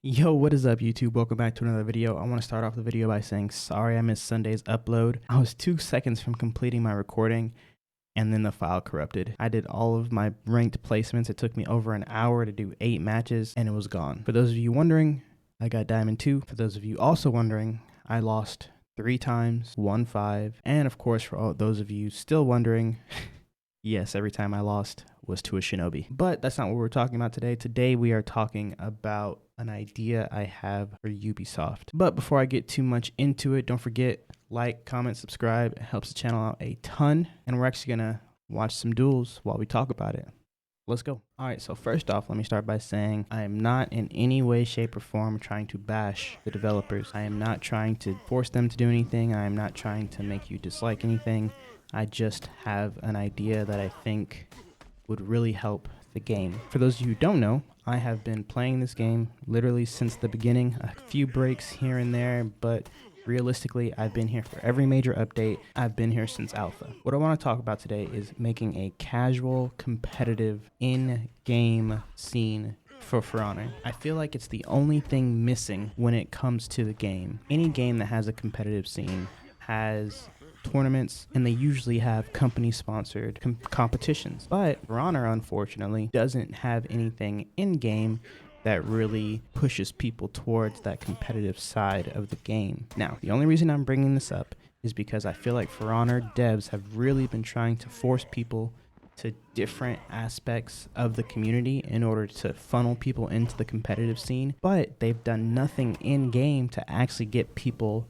Yo, what is up YouTube? Welcome back to another video. I want to start off the video by saying sorry I missed Sunday's upload. I was 2 seconds from completing my recording and then the file corrupted. I did all of my ranked placements. It took me over an hour to do 8 matches and it was gone. For those of you wondering, I got Diamond 2. For those of you also wondering, I lost 3 times, won 5. And of course, for all those of you still wondering, yes, every time I lost was to a shinobi. But that's not what we're talking about today. Today we are talking about an idea I have for Ubisoft. But before I get too much into it, don't forget, like, comment, subscribe. It helps the channel out a ton. And we're actually gonna watch some duels while we talk about it. Let's go. All right, so first off, let me start by saying I am not in any way, shape, or form trying to bash the developers. I am not trying to force them to do anything. I am not trying to make you dislike anything. I just have an idea that I think would really help the game. For those of you who don't know, I have been playing this game literally since the beginning, a few breaks here and there, but realistically, I've been here for every major update. I've been here since alpha. What I want to talk about today is making a casual, competitive, in-game scene for Honor. I feel like it's the only thing missing when it comes to the game. Any game that has a competitive scene has tournaments, and they usually have company-sponsored competitions. But For Honor, unfortunately, doesn't have anything in-game that really pushes people towards that competitive side of the game. Now, the only reason I'm bringing this up is because I feel like For Honor devs have really been trying to force people to different aspects of the community in order to funnel people into the competitive scene, but they've done nothing in-game to actually get people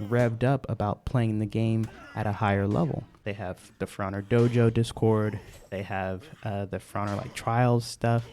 revved up about playing the game at a higher level. They have the For Honor Dojo Discord, they have the For Honor like trials stuff,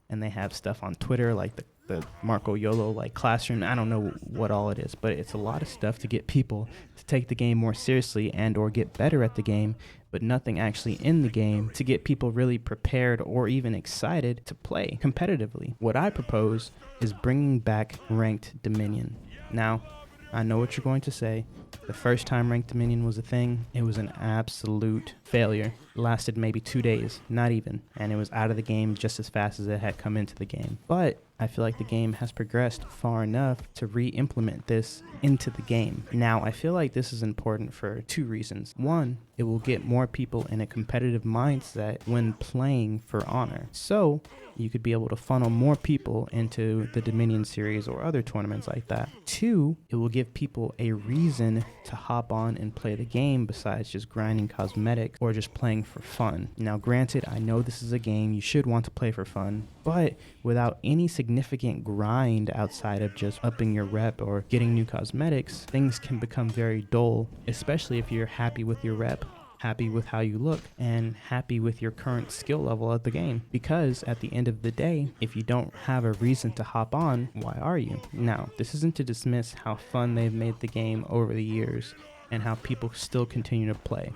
and they have stuff on Twitter like the Marco Yolo like classroom. I don't know what all it is, but it's a lot of stuff to get people to take the game more seriously and or get better at the game, but nothing actually in the game to get people really prepared or even excited to play competitively. What I propose is bringing back Ranked Dominion. Now, I know what you're going to say. The first time Ranked Dominion was a thing, it was an absolute failure. It lasted maybe 2 days, not even, and it was out of the game just as fast as it had come into the game. But I feel like the game has progressed far enough to re-implement this into the game. Now, I feel like this is important for 2 reasons. One, it will get more people in a competitive mindset when playing For Honor. So you could be able to funnel more people into the Dominion series or other tournaments like that. 2, it will give people a reason to hop on and play the game besides just grinding cosmetics or just playing for fun. Now, granted, I know this is a game you should want to play for fun, but without any significant grind outside of just upping your rep or getting new cosmetics, things can become very dull, especially if you're happy with your rep, happy with how you look, and happy with your current skill level at the game. Because at the end of the day, if you don't have a reason to hop on, why are you? Now, this isn't to dismiss how fun they've made the game over the years and how people still continue to play.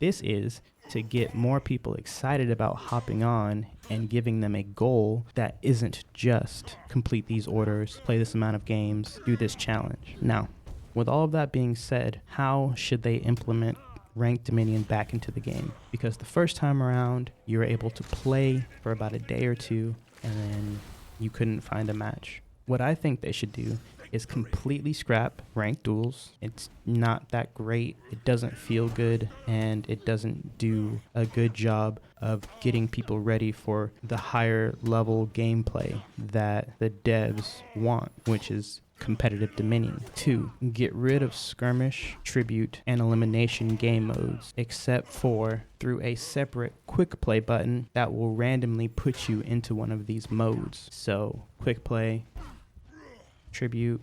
This is to get more people excited about hopping on and giving them a goal that isn't just complete these orders, play this amount of games, do this challenge. Now, with all of that being said, how should they implement Ranked Dominion back into the game? Because the first time around, you were able to play for about a day or 2, and then you couldn't find a match. What I think they should do is completely scrap ranked duels. It's not that great, it doesn't feel good, and it doesn't do a good job of getting people ready for the higher level gameplay that the devs want, which is competitive Dominion. 2, get rid of skirmish, tribute, and elimination game modes, except for through a separate quick play button that will randomly put you into one of these modes. So quick play, tribute,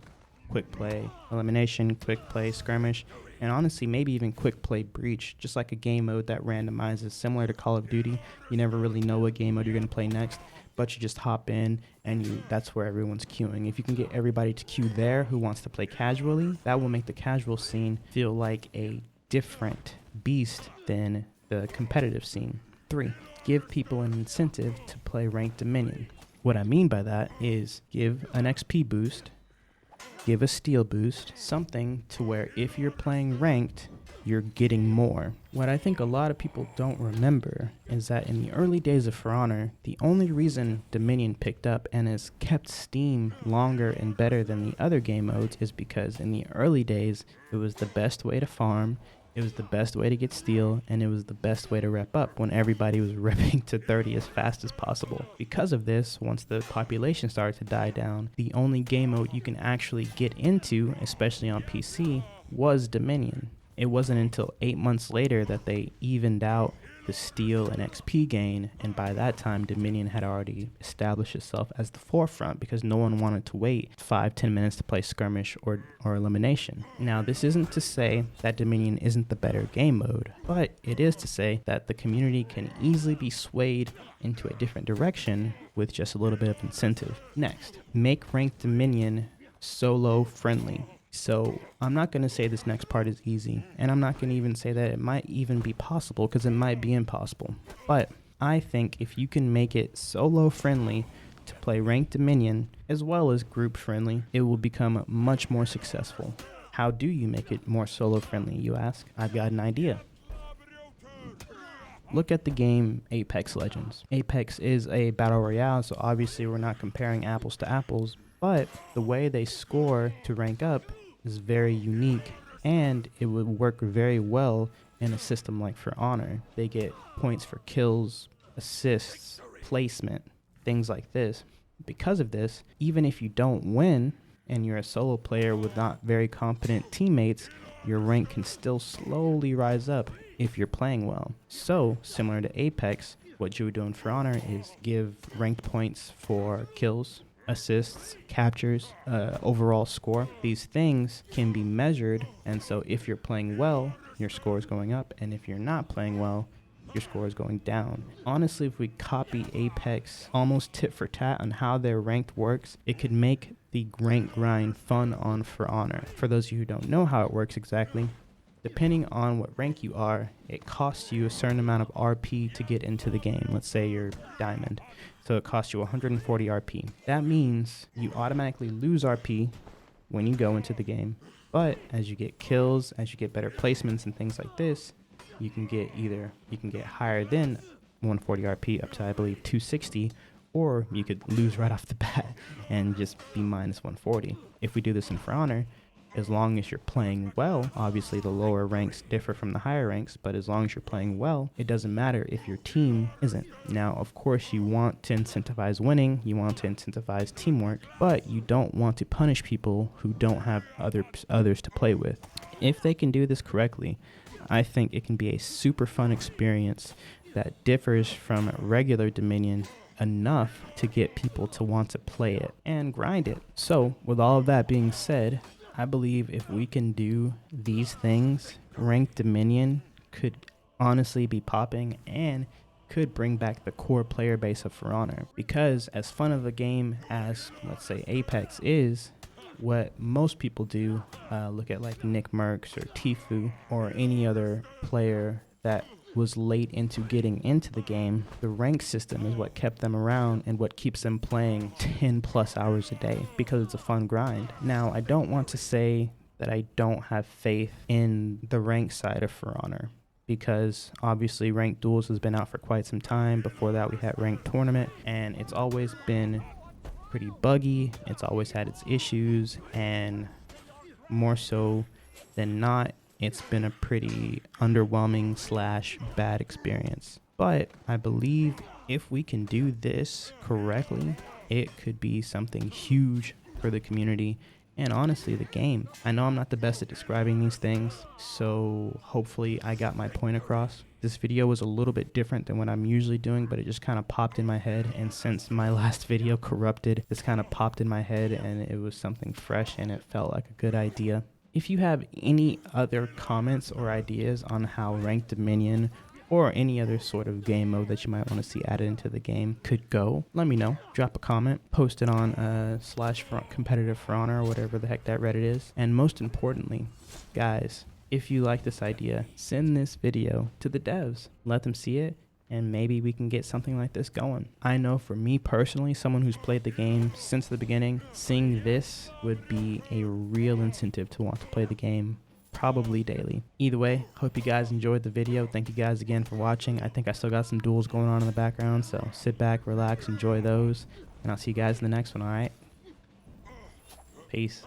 quick play, elimination, quick play, skirmish, and honestly maybe even quick play breach, just like a game mode that randomizes, similar to Call of Duty. You never really know what game mode you're going to play next, but you just hop in and that's where everyone's queuing. If you can get everybody to queue there who wants to play casually, that will make the casual scene feel like a different beast than the competitive scene. 3, give people an incentive to play Ranked Dominion. What I mean by that is give an XP boost, give a steal boost, something to where if you're playing ranked, you're getting more. What I think a lot of people don't remember is that in the early days of For Honor, the only reason Dominion picked up and has kept steam longer and better than the other game modes is because in the early days, it was the best way to farm, it was the best way to get steel, and it was the best way to rep up when everybody was repping to 30 as fast as possible. Because of this, once the population started to die down, the only game mode you can actually get into, especially on PC, was Dominion. It wasn't until 8 months later that they evened out the steel and XP gain, and by that time Dominion had already established itself as the forefront because no one wanted to wait 5-10 minutes to play skirmish or elimination. Now, this isn't to say that Dominion isn't the better game mode, but it is to say that the community can easily be swayed into a different direction with just a little bit of incentive. Next, make ranked Dominion solo friendly. So I'm not going to say this next part is easy, and I'm not going to even say that it might even be possible because it might be impossible. But I think if you can make it solo friendly to play ranked Dominion as well as group friendly, it will become much more successful. How do you make it more solo friendly, you ask? I've got an idea. Look at the game Apex Legends. Apex is a battle royale, so obviously we're not comparing apples to apples, but the way they score to rank up is very unique, and it would work very well in a system like For Honor. They get points for kills, assists, placement, things like this. Because of this, even if you don't win and you're a solo player with not very competent teammates, your rank can still slowly rise up if you're playing well. So, similar to Apex, what you would do in For Honor is give ranked points for kills, assists, captures, overall score. These things can be measured, and so if you're playing well, your score is going up, and if you're not playing well, your score is going down. Honestly, if we copy Apex almost tit for tat on how their ranked works, it could make the rank grind fun on For Honor. For those of you who don't know how it works exactly, depending on what rank you are, it costs you a certain amount of RP to get into the game. Let's say you're Diamond. So it costs you 140 RP. That means you automatically lose RP when you go into the game. But as you get kills, as you get better placements and things like this, you can get higher than 140 RP up to, I believe, 260, or you could lose right off the bat and just be minus 140. If we do this in For Honor, as long as you're playing well, obviously the lower ranks differ from the higher ranks, but as long as you're playing well, it doesn't matter if your team isn't. Now, of course, you want to incentivize winning, you want to incentivize teamwork, but you don't want to punish people who don't have others to play with. If they can do this correctly, I think it can be a super fun experience that differs from regular Dominion enough to get people to want to play it and grind it. So, with all of that being said, I believe if we can do these things, ranked Dominion could honestly be popping and could bring back the core player base of For Honor. Because as fun of a game as, let's say, Apex is, what most people do, look at like Nick Merckx or Tfue or any other player that was late into getting into the game, the rank system is what kept them around and what keeps them playing 10 plus hours a day because it's a fun grind. Now, I don't want to say that I don't have faith in the rank side of For Honor, because obviously ranked duels has been out for quite some time. Before that, we had ranked tournament, and it's always been pretty buggy. It's always had its issues, and more so than not, it's been a pretty underwhelming / bad experience. But I believe if we can do this correctly, it could be something huge for the community and honestly the game. I know I'm not the best at describing these things, so hopefully I got my point across. This video was a little bit different than what I'm usually doing, but it just kind of popped in my head, and since my last video corrupted, this kind of popped in my head and it was something fresh and it felt like a good idea. If you have any other comments or ideas on how ranked Dominion or any other sort of game mode that you might want to see added into the game could go, let me know. Drop a comment, post it on /competitive For Honor or whatever the heck that Reddit is. And most importantly, guys, if you like this idea, send this video to the devs. Let them see it, and maybe we can get something like this going. I know for me personally, someone who's played the game since the beginning, seeing this would be a real incentive to want to play the game probably daily. Either way, hope you guys enjoyed the video. Thank you guys again for watching. I think I still got some duels going on in the background, so sit back, relax, enjoy those, and I'll see you guys in the next one, alright? Peace.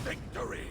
Victory!